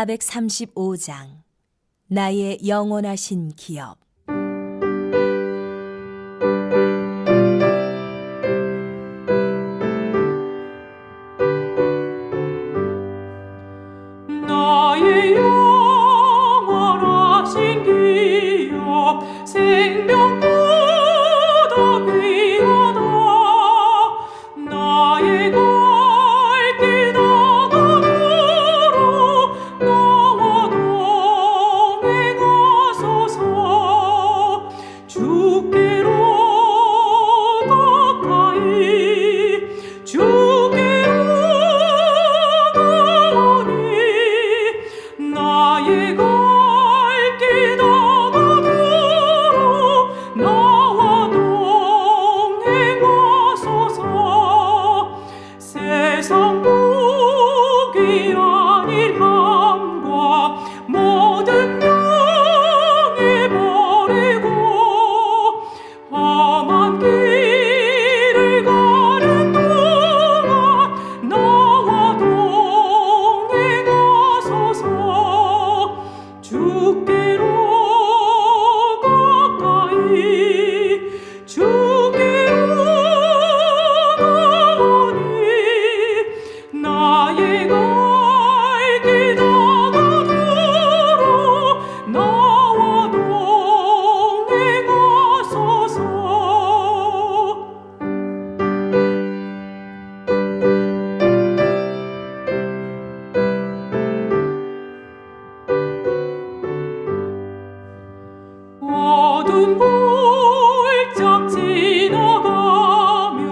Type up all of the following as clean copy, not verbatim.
435장 나의 영원하신 기업. 나의 영원하신 기업 생명보다 귀하다. 나의 갈 길 다가도록 나와 동행하소서. 주께로 가까이 주께로 가오니 나의 갈 길 다가도록 나와 동행하소서. 세상 복이 아닌 함과 모든 명예 버리고 험한 길을 가는 동안 나와 동행하소서. 주께로 가까이 주께로 가오니 나의 갈 길 다가도록 나와 동행하소서. 어두운 골짝 지나가며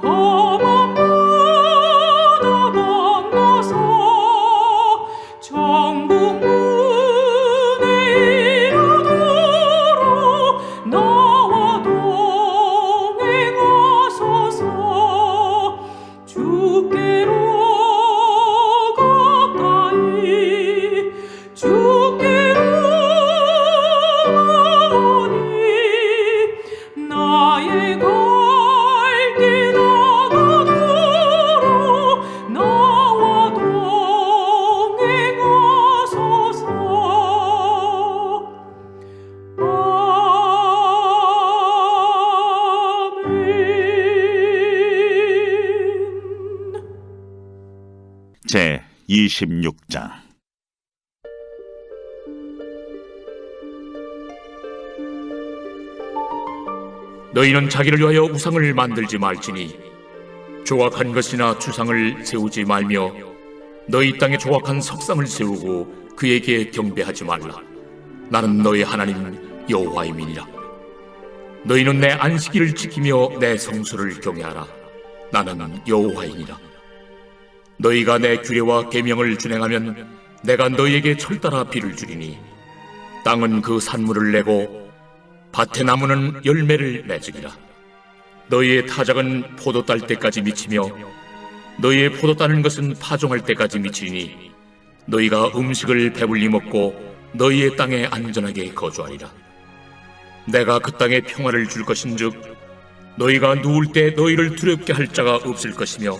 험한 바다 건너서 천국 문에 이르도록 나와 동행하소서. 주께로 가까이 주께로 가오니 나의 갈 길 다가도록 나와 동행하소서. 아멘. 제 26장. 너희는 자기를 위하여 우상을 만들지 말지니 조각한 것이나 주상을 세우지 말며 너희 땅에 조각한 석상을 세우고 그에게 경배하지 말라. 나는 너희 하나님 여호와임이니라. 너희는 내 안식일을 지키며 내 성수를 경외하라. 나는 여호와이니라. 너희가 내 규례와 계명을 준행하면 내가 너희에게 철따라 비를 주리니 땅은 그 산물을 내고 밭의 나무는 열매를 맺으리라. 너희의 타작은 포도 딸 때까지 미치며 너희의 포도 따는 것은 파종할 때까지 미치니 너희가 음식을 배불리 먹고 너희의 땅에 안전하게 거주하리라. 내가 그 땅에 평화를 줄 것인즉 너희가 누울 때 너희를 두렵게 할 자가 없을 것이며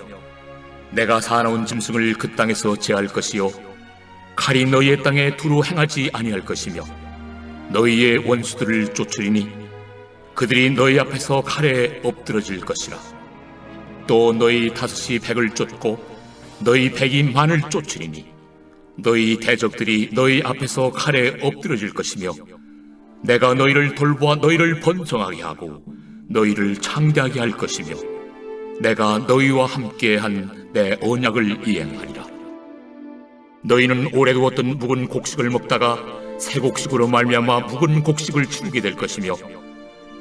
내가 사나운 짐승을 그 땅에서 제할 것이요 칼이 너희의 땅에 두루 행하지 아니할 것이며 너희의 원수들을 쫓으리니 그들이 너희 앞에서 칼에 엎드러질 것이라. 또 너희 다섯이 백을 쫓고 너희 백이 만을 쫓으리니 너희 대적들이 너희 앞에서 칼에 엎드러질 것이며 내가 너희를 돌보아 너희를 번성하게 하고 너희를 창대하게 할 것이며 내가 너희와 함께한 내 언약을 이행하리라. 너희는 오래 두었던 묵은 곡식을 먹다가 새 곡식으로 말미암아 묵은 곡식을 치르게 될 것이며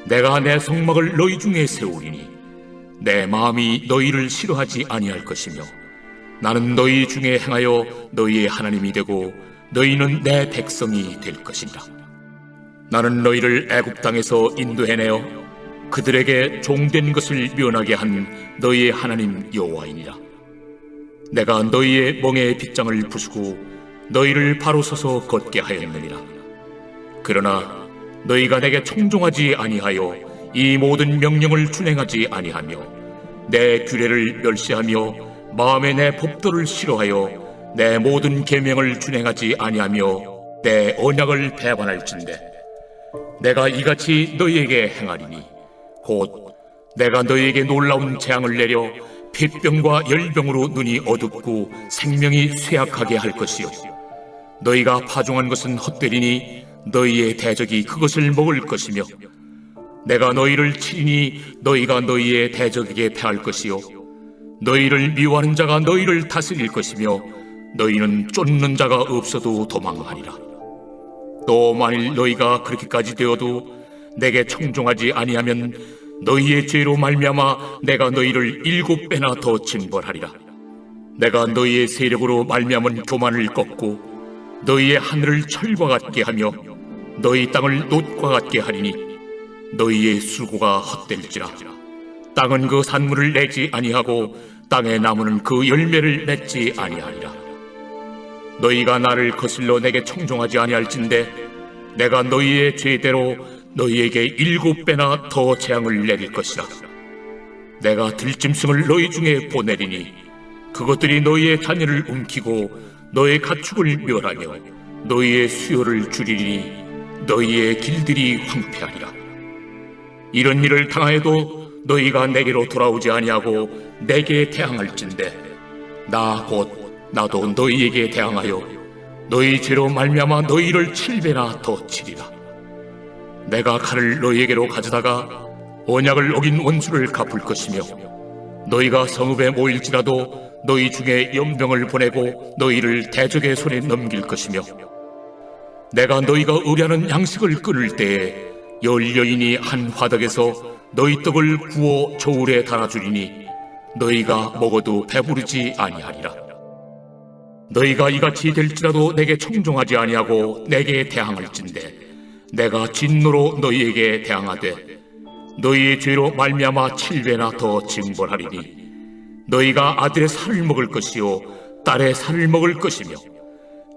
내가 내 성막을 너희 중에 세우리니 내 마음이 너희를 싫어하지 아니할 것이며 나는 너희 중에 행하여 너희의 하나님이 되고 너희는 내 백성이 될 것이니라. 나는 너희를 애굽 땅에서 인도해내어 그들에게 종된 것을 면하게 한 너희의 하나님 여호와이니라. 내가 너희의 멍에의 빗장을 부수고 너희를 바로 서서 걷게 하였느니라. 그러나 너희가 내게 청종하지 아니하여 이 모든 명령을 준행하지 아니하며 내 규례를 멸시하며 마음에 내 법도를 싫어하여 내 모든 계명을 준행하지 아니하며 내 언약을 배반할진대 내가 이같이 너희에게 행하리니 곧 내가 너희에게 놀라운 재앙을 내려 폐병과 열병으로 눈이 어둡고 생명이 쇠약하게 할 것이요 너희가 파종한 것은 헛되리니 너희의 대적이 그것을 먹을 것이며 내가 너희를 치리니 너희가 너희의 대적에게 패할 것이요 너희를 미워하는 자가 너희를 다스릴 것이며 너희는 쫓는 자가 없어도 도망하리라. 또 만일 너희가 그렇게까지 되어도 내게 청종하지 아니하면 너희의 죄로 말미암아 내가 너희를 7배나 더 징벌하리라. 내가 너희의 세력으로 말미암은 교만을 꺾고 너희의 하늘을 철과 같게 하며 너희 땅을 놋과 같게 하리니 너희의 수고가 헛될지라. 땅은 그 산물을 내지 아니하고 땅의 나무는 그 열매를 맺지 아니하리라. 너희가 나를 거슬러 내게 청종하지 아니할진대 내가 너희의 죄대로 너희에게 7배나 더 재앙을 내릴 것이라. 내가 들짐승을 너희 중에 보내리니 그것들이 너희의 자녀를 움키고 너의 가축을 멸하며 너희의 수요를 줄이니 너희의 길들이 황폐하리라. 이런 일을 당하여도 너희가 내게로 돌아오지 아니하고 내게 대항할진대 나 곧 나도 너희에게 대항하여 너희 죄로 말미암아 너희를 7배나 더 치리라. 내가 칼을 너희에게로 가져다가 언약을 어긴 원수를 갚을 것이며 너희가 성읍에 모일지라도 너희 중에 연병을 보내고 너희를 대적의 손에 넘길 것이며 내가 너희가 의뢰하는 양식을 끊을 때에 10여인이 한 화덕에서 너희 떡을 구워 저울에 달아주리니 너희가 먹어도 배부르지 아니하리라. 너희가 이같이 될지라도 내게 청종하지 아니하고 내게 대항할진대 내가 진노로 너희에게 대항하되 너희의 죄로 말미암아 7배나 더 징벌하리니 너희가 아들의 살을 먹을 것이요 딸의 살을 먹을 것이며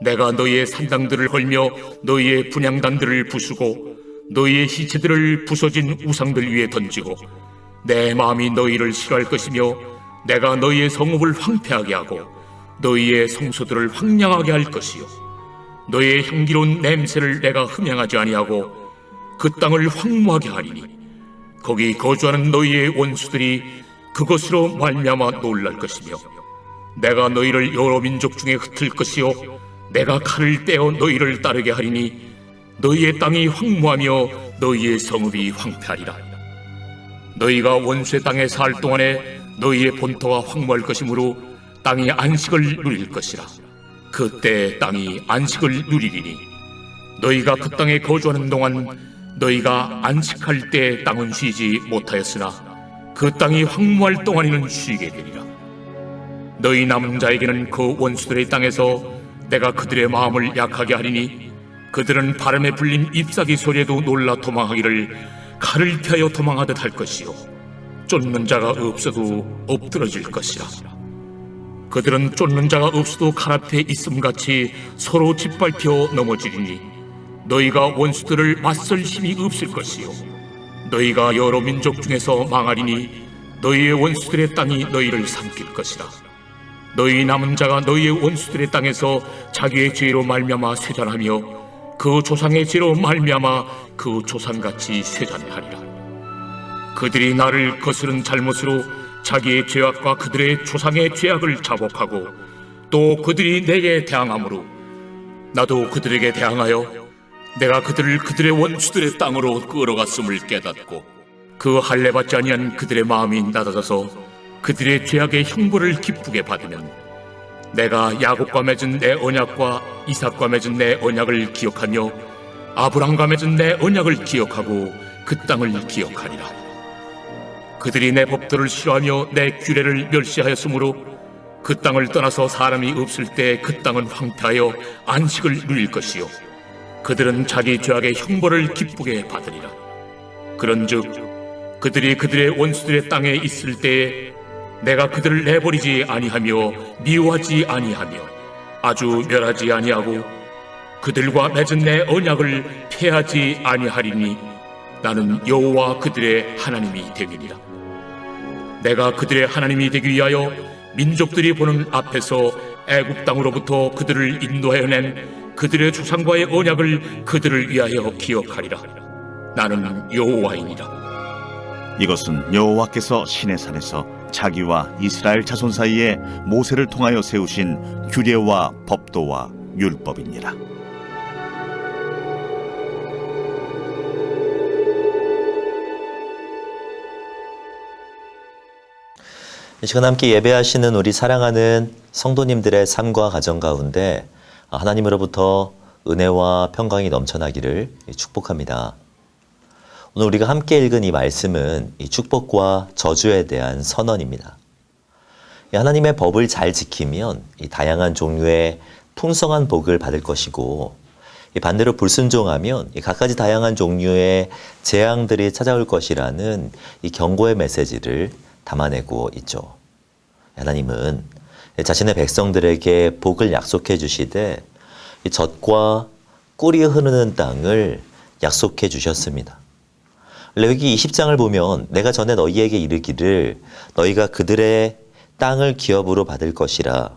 내가 너희의 산당들을 헐며 너희의 분향단들을 부수고 너희의 시체들을 부서진 우상들 위에 던지고 내 마음이 너희를 싫어할 것이며 내가 너희의 성읍을 황폐하게 하고 너희의 성소들을 황량하게 할 것이요 너희의 향기로운 냄새를 내가 흠양하지 아니하고 그 땅을 황무하게 하리니 거기 거주하는 너희의 원수들이 그것으로 말미암아 놀랄 것이며 내가 너희를 여러 민족 중에 흩을 것이요 내가 칼을 떼어 너희를 따르게 하리니 너희의 땅이 황무하며 너희의 성읍이 황폐하리라. 너희가 원수의 땅에 살 동안에 너희의 본토가 황무할 것이므로 땅이 안식을 누릴 것이라. 그때 땅이 안식을 누리리니 너희가 그 땅에 거주하는 동안 너희가 안식할 때 땅은 쉬지 못하였으나 그 땅이 황무할 동안에는 쉬게 되리라. 너희 남은 자에게는 그 원수들의 땅에서 내가 그들의 마음을 약하게 하리니 그들은 바람에 불린 잎사귀 소리에도 놀라 도망하기를 칼을 피하여 도망하듯 할 것이요 쫓는 자가 없어도 엎드러질 것이라. 그들은 쫓는 자가 없어도 칼 앞에 있음같이 서로 짓밟혀 넘어지리니 너희가 원수들을 맞설 힘이 없을 것이요 너희가 여러 민족 중에서 망하리니 너희의 원수들의 땅이 너희를 삼킬 것이라. 너희 남은 자가 너희의 원수들의 땅에서 자기의 죄로 말미암아 쇠잔하며 그 조상의 죄로 말미암아 그 조상같이 쇠잔하리라. 그들이 나를 거스른 잘못으로 자기의 죄악과 그들의 조상의 죄악을 자복하고 또 그들이 내게 대항함으로 나도 그들에게 대항하여 내가 그들을 그들의 원수들의 땅으로 끌어갔음을 깨닫고 그 할례받지 아니한 그들의 마음이 낮아져서 그들의 죄악의 형벌을 기쁘게 받으면 내가 야곱과 맺은 내 언약과 이삭과 맺은 내 언약을 기억하며 아브람과 맺은 내 언약을 기억하고 그 땅을 기억하리라. 그들이 내 법도를 싫어하며 내 규례를 멸시하였으므로 그 땅을 떠나서 사람이 없을 때 그 땅은 황폐하여 안식을 누릴 것이요 그들은 자기 죄악의 형벌을 기쁘게 받으리라. 그런즉 그들이 그들의 원수들의 땅에 있을 때에 내가 그들을 내버리지 아니하며 미워하지 아니하며 아주 멸하지 아니하고 그들과 맺은 내 언약을 폐하지 아니하리니 나는 여호와 그들의 하나님이 되리라. 내가 그들의 하나님이 되기 위하여 민족들이 보는 앞에서 애굽 땅으로부터 그들을 인도하여 낸 그들의 조상과의 언약을 그들을 위하여 기억하리라. 나는 여호와이니라. 이것은 여호와께서 시내산에서 자기와 이스라엘 자손 사이에 모세를 통하여 세우신 규례와 법도와 율법이니라. 이 시간 함께 예배하시는 우리 사랑하는 성도님들의 삶과 가정 가운데 하나님으로부터 은혜와 평강이 넘쳐나기를 축복합니다. 오늘 우리가 함께 읽은 이 말씀은 이 축복과 저주에 대한 선언입니다. 하나님의 법을 잘 지키면 이 다양한 종류의 풍성한 복을 받을 것이고, 반대로 불순종하면 이 갖가지 다양한 종류의 재앙들이 찾아올 것이라는 이 경고의 메시지를 담아내고 있죠. 하나님은 자신의 백성들에게 복을 약속해 주시되 이 젖과 꿀이 흐르는 땅을 약속해 주셨습니다. 레위기 20장을 보면 내가 전에 너희에게 이르기를 너희가 그들의 땅을 기업으로 받을 것이라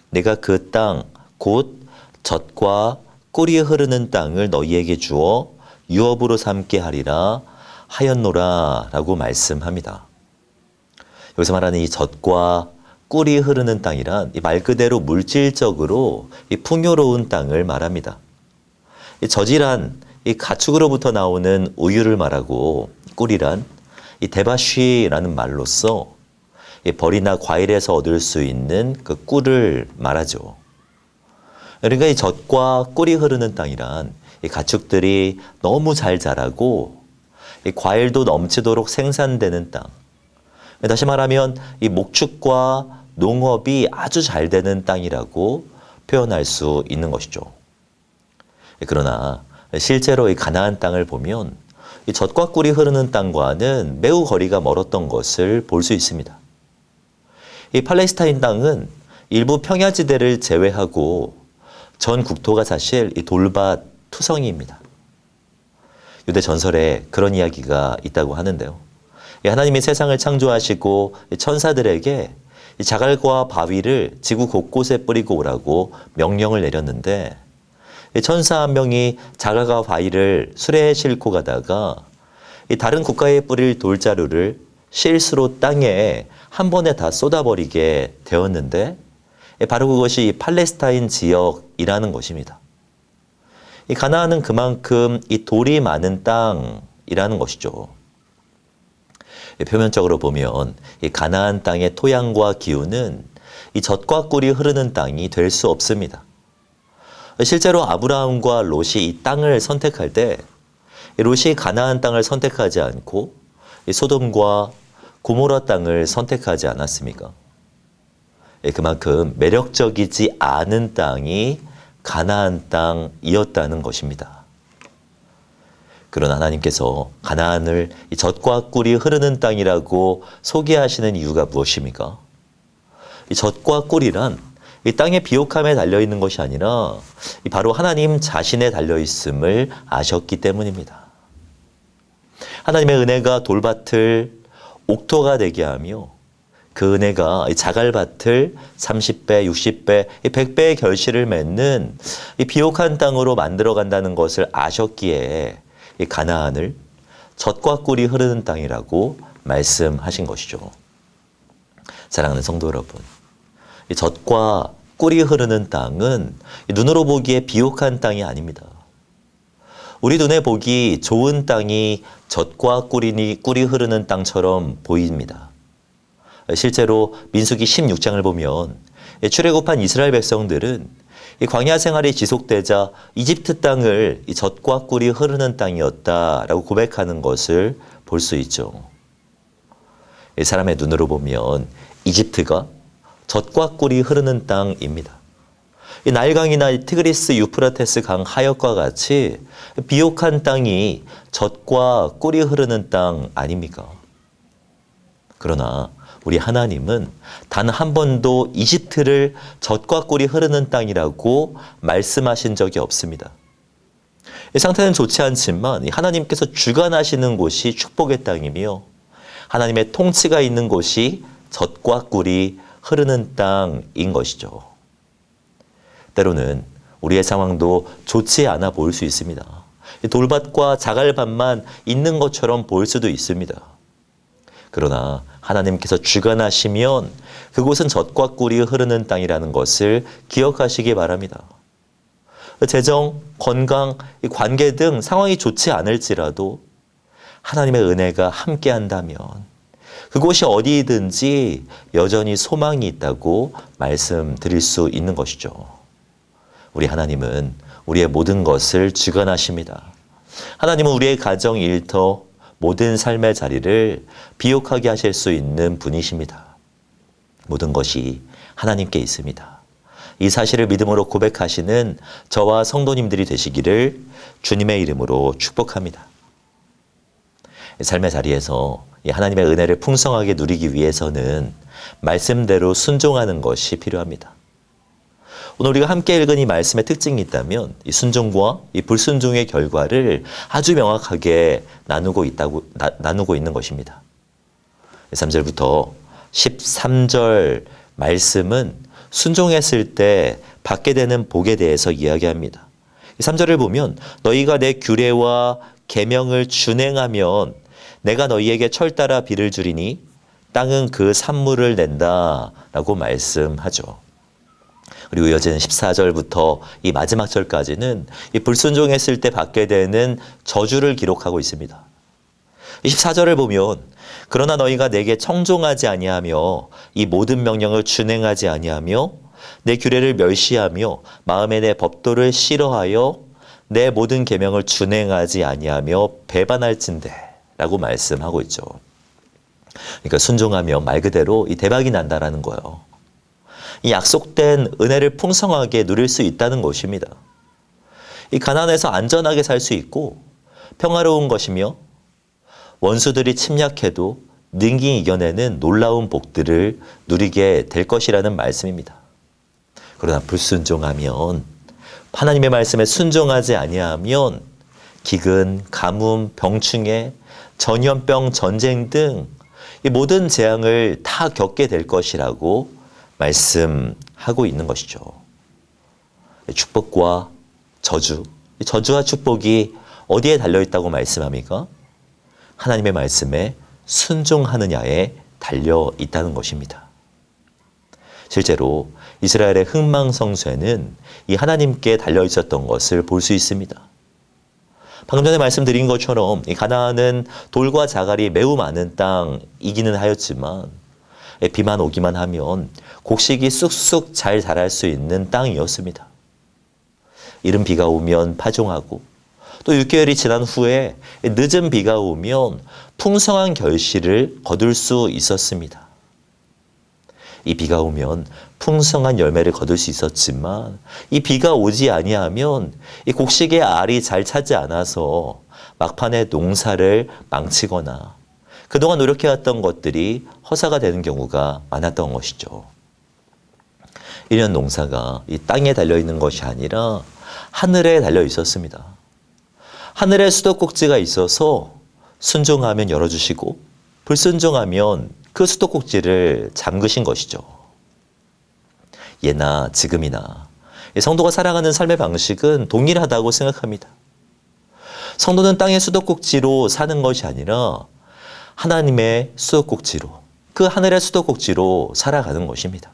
내가 그 땅 곧 젖과 꿀이 흐르는 땅을 너희에게 주어 유업으로 삼게 하리라 하였노라 라고 말씀합니다. 여기서 말하는 이 젖과 꿀이 흐르는 땅이란 이 말 그대로 물질적으로 이 풍요로운 땅을 말합니다. 이 젖이란 이 가축으로부터 나오는 우유를 말하고 꿀이란 이 데바쉬라는 말로써 이 벌이나 과일에서 얻을 수 있는 그 꿀을 말하죠. 그러니까 이 젖과 꿀이 흐르는 땅이란 이 가축들이 너무 잘 자라고 이 과일도 넘치도록 생산되는 땅. 다시 말하면 이 목축과 농업이 아주 잘 되는 땅이라고 표현할 수 있는 것이죠. 그러나 실제로 이 가나안 땅을 보면 이 젖과 꿀이 흐르는 땅과는 매우 거리가 멀었던 것을 볼 수 있습니다. 이 팔레스타인 땅은 일부 평야지대를 제외하고 전 국토가 사실 이 돌밭 투성이입니다. 유대 전설에 그런 이야기가 있다고 하는데요. 하나님이 세상을 창조하시고 천사들에게 자갈과 바위를 지구 곳곳에 뿌리고 오라고 명령을 내렸는데 천사 한 명이 자갈과 바위를 수레에 싣고 가다가 다른 국가에 뿌릴 돌자루를 실수로 땅에 한 번에 다 쏟아버리게 되었는데 바로 그것이 팔레스타인 지역이라는 것입니다. 이 가나안은 그만큼 이 돌이 많은 땅이라는 것이죠. 표면적으로 보면 이 가나안 땅의 토양과 기후는 이 젖과 꿀이 흐르는 땅이 될 수 없습니다. 실제로 아브라함과 롯이 이 땅을 선택할 때 롯이 가나안 땅을 선택하지 않고 이 소돔과 고모라 땅을 선택하지 않았습니까? 그만큼 매력적이지 않은 땅이 가나안 땅이었다는 것입니다. 그러나 하나님께서 가나안을 이 젖과 꿀이 흐르는 땅이라고 소개하시는 이유가 무엇입니까? 이 젖과 꿀이란 이 땅의 비옥함에 달려있는 것이 아니라 바로 하나님 자신에 달려있음을 아셨기 때문입니다. 하나님의 은혜가 돌밭을 옥토가 되게 하며 그 은혜가 자갈밭을 30배, 60배, 100배의 결실을 맺는 이 비옥한 땅으로 만들어간다는 것을 아셨기에 이 가나안을 젖과 꿀이 흐르는 땅이라고 말씀하신 것이죠. 사랑하는 성도 여러분, 이 젖과 꿀이 흐르는 땅은 눈으로 보기에 비옥한 땅이 아닙니다. 우리 눈에 보기 좋은 땅이 젖과 꿀이 흐르는 땅처럼 보입니다. 실제로 민수기 16장을 보면 출애굽한 이스라엘 백성들은 이 광야 생활이 지속되자 이집트 땅을 이 젖과 꿀이 흐르는 땅이었다라고 고백하는 것을 볼 수 있죠. 이 사람의 눈으로 보면 이집트가 젖과 꿀이 흐르는 땅입니다. 이 나일강이나 티그리스 유프라테스 강 하역과 같이 비옥한 땅이 젖과 꿀이 흐르는 땅 아닙니까? 그러나 우리 하나님은 단 한 번도 이집트를 젖과 꿀이 흐르는 땅이라고 말씀하신 적이 없습니다. 이 상태는 좋지 않지만 하나님께서 주관하시는 곳이 축복의 땅이며 하나님의 통치가 있는 곳이 젖과 꿀이 흐르는 땅인 것이죠. 때로는 우리의 상황도 좋지 않아 보일 수 있습니다. 돌밭과 자갈밭만 있는 것처럼 보일 수도 있습니다. 그러나 하나님께서 주관하시면 그곳은 젖과 꿀이 흐르는 땅이라는 것을 기억하시기 바랍니다. 재정, 건강, 관계 등 상황이 좋지 않을지라도 하나님의 은혜가 함께한다면 그곳이 어디든지 여전히 소망이 있다고 말씀드릴 수 있는 것이죠. 우리 하나님은 우리의 모든 것을 주관하십니다. 하나님은 우리의 가정, 일터, 모든 삶의 자리를 비옥하게 하실 수 있는 분이십니다. 모든 것이 하나님께 있습니다. 이 사실을 믿음으로 고백하시는 저와 성도님들이 되시기를 주님의 이름으로 축복합니다. 삶의 자리에서 하나님의 은혜를 풍성하게 누리기 위해서는 말씀대로 순종하는 것이 필요합니다. 오늘 우리가 함께 읽은 이 말씀의 특징이 있다면 이 순종과 이 불순종의 결과를 아주 명확하게 나누고 있는 것입니다. 3절부터 13절 말씀은 순종했을 때 받게 되는 복에 대해서 이야기합니다. 3절을 보면 너희가 내 규례와 계명을 준행하면 내가 너희에게 철따라 비를 주리니 땅은 그 산물을 낸다라고 말씀하죠. 그리고 이어지는 14절부터 이 마지막 절까지는 이 불순종했을 때 받게 되는 저주를 기록하고 있습니다. 24절을 보면 그러나 너희가 내게 청종하지 아니하며 이 모든 명령을 준행하지 아니하며 내 규례를 멸시하며 마음에 내 법도를 싫어하여 내 모든 계명을 준행하지 아니하며 배반할진대 라고 말씀하고 있죠. 그러니까 순종하면 말 그대로 이 대박이 난다라는 거예요. 이 약속된 은혜를 풍성하게 누릴 수 있다는 것입니다. 이 가나안에서 안전하게 살 수 있고 평화로운 것이며 원수들이 침략해도 능히 이겨내는 놀라운 복들을 누리게 될 것이라는 말씀입니다. 그러나 불순종하면 하나님의 말씀에 순종하지 아니하면 기근, 가뭄, 병충해, 전염병, 전쟁 등 이 모든 재앙을 다 겪게 될 것이라고 말씀하고 있는 것이죠. 축복과 저주, 저주와 축복이 어디에 달려있다고 말씀합니까? 하나님의 말씀에 순종하느냐에 달려있다는 것입니다. 실제로 이스라엘의 흥망성쇠는 이 하나님께 달려있었던 것을 볼 수 있습니다. 방금 전에 말씀드린 것처럼 이 가나안은 돌과 자갈이 매우 많은 땅이기는 하였지만 비만 오기만 하면 곡식이 쑥쑥 잘 자랄 수 있는 땅이었습니다. 이른 비가 오면 파종하고 또 6개월이 지난 후에 늦은 비가 오면 풍성한 결실을 거둘 수 있었습니다. 이 비가 오면 풍성한 열매를 거둘 수 있었지만 이 비가 오지 아니하면 이 곡식의 알이 잘 차지 않아서 막판에 농사를 망치거나 그동안 노력해왔던 것들이 허사가 되는 경우가 많았던 것이죠. 1년 농사가 이 땅에 달려있는 것이 아니라 하늘에 달려 있었습니다. 하늘에 수도꼭지가 있어서 순종하면 열어주시고 불순종하면 그 수도꼭지를 잠그신 것이죠. 예나 지금이나 성도가 살아가는 삶의 방식은 동일하다고 생각합니다. 성도는 땅의 수도꼭지로 사는 것이 아니라 하나님의 수도꼭지로, 그 하늘의 수도꼭지로 살아가는 것입니다.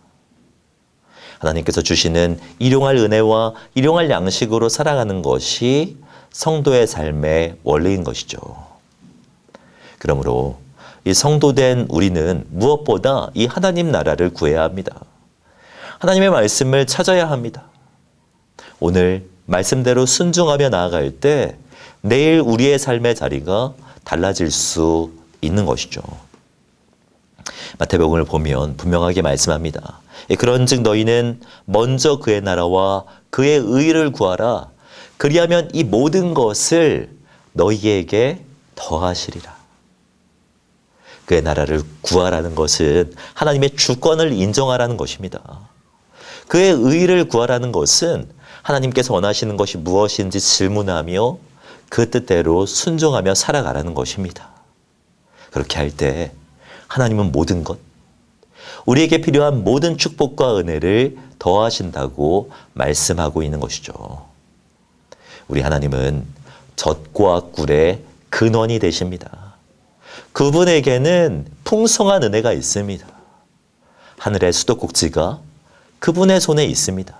하나님께서 주시는 일용할 은혜와 일용할 양식으로 살아가는 것이 성도의 삶의 원리인 것이죠. 그러므로 이 성도된 우리는 무엇보다 이 하나님 나라를 구해야 합니다. 하나님의 말씀을 찾아야 합니다. 오늘 말씀대로 순종하며 나아갈 때 내일 우리의 삶의 자리가 달라질 수 있는 것이죠. 마태복음을 보면 분명하게 말씀합니다. 그런즉 너희는 먼저 그의 나라와 그의 의를 구하라. 그리하면 이 모든 것을 너희에게 더하시리라. 그의 나라를 구하라는 것은 하나님의 주권을 인정하라는 것입니다. 그의 의를 구하라는 것은 하나님께서 원하시는 것이 무엇인지 질문하며 그 뜻대로 순종하며 살아가라는 것입니다. 그렇게 할 때 하나님은 모든 것, 우리에게 필요한 모든 축복과 은혜를 더하신다고 말씀하고 있는 것이죠. 우리 하나님은 젖과 꿀의 근원이 되십니다. 그분에게는 풍성한 은혜가 있습니다. 하늘의 수도꼭지가 그분의 손에 있습니다.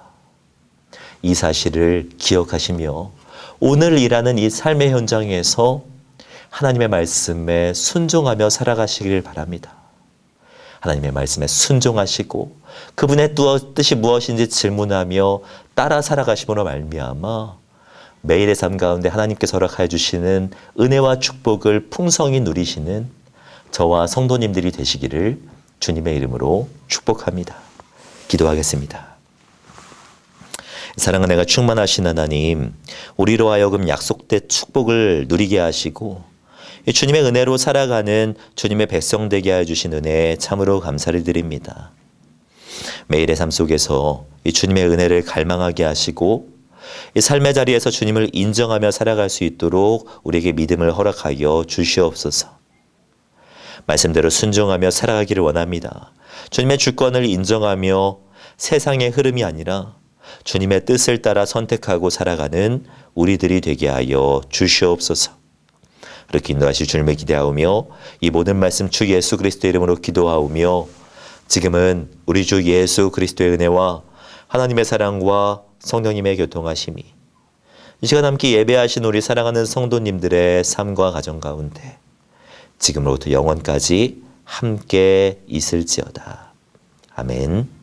이 사실을 기억하시며 오늘 일하는 이 삶의 현장에서 하나님의 말씀에 순종하며 살아가시길 바랍니다. 하나님의 말씀에 순종하시고 그분의 뜻이 무엇인지 질문하며 따라 살아가심으로 말미암아 매일의 삶 가운데 하나님께서 허락하여 주시는 은혜와 축복을 풍성히 누리시는 저와 성도님들이 되시기를 주님의 이름으로 축복합니다. 기도하겠습니다. 사랑은 내가 충만하신 하나님, 우리로 하여금 약속된 축복을 누리게 하시고 주님의 은혜로 살아가는 주님의 백성 되게 하여 주신 은혜에 참으로 감사를 드립니다. 매일의 삶 속에서 이 주님의 은혜를 갈망하게 하시고 이 삶의 자리에서 주님을 인정하며 살아갈 수 있도록 우리에게 믿음을 허락하여 주시옵소서. 말씀대로 순종하며 살아가기를 원합니다. 주님의 주권을 인정하며 세상의 흐름이 아니라 주님의 뜻을 따라 선택하고 살아가는 우리들이 되게 하여 주시옵소서. 그렇게 인도하실 주님을 기대하오며 이 모든 말씀 주 예수 그리스도의 이름으로 기도하오며 지금은 우리 주 예수 그리스도의 은혜와 하나님의 사랑과 성령님의 교통하심이 이 시간 함께 예배하신 우리 사랑하는 성도님들의 삶과 가정 가운데 지금으로부터 영원까지 함께 있을지어다. 아멘.